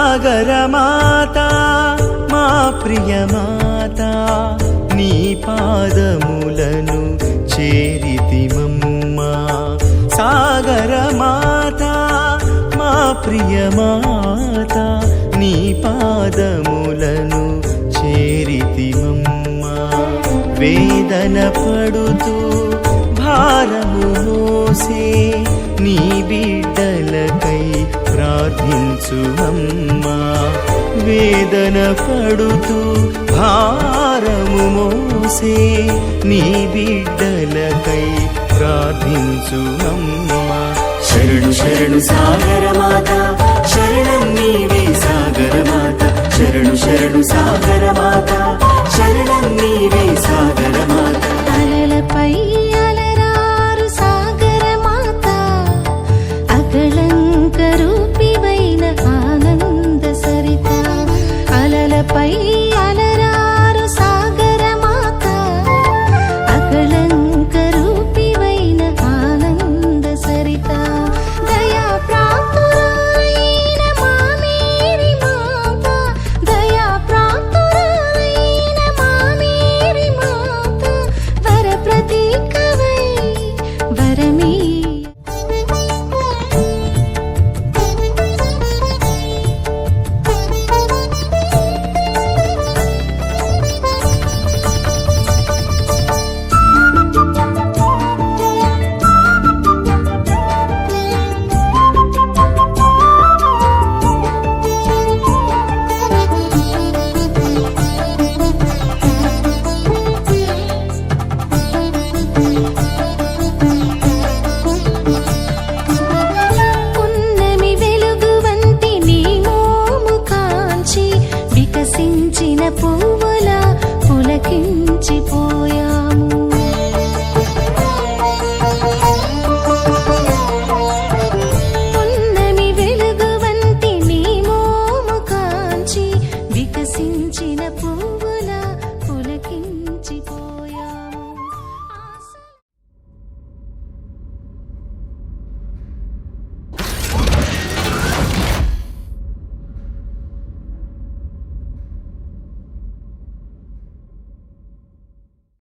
సాగరమాత మా ప్రియమాత నీ పాదములను చేరితిమమ్మా సాగరమాత మా ప్రియమాత నీ పాదములను చేరితిమమ్మా వేదన పడుతూ భారము మోసే నీ బిడ్డలకై ప్రార్థించుమమ్మా వేదన పడుతూ భారము మోసే నీ బిడ్డలకై ప్రార్థించుమమ్మా శరణు శరణు సాగరమాత శరణం నీవే సాగరమాత శరణు శరణు సాగరమాత శరణం నీవే సాగరమాత అలలపై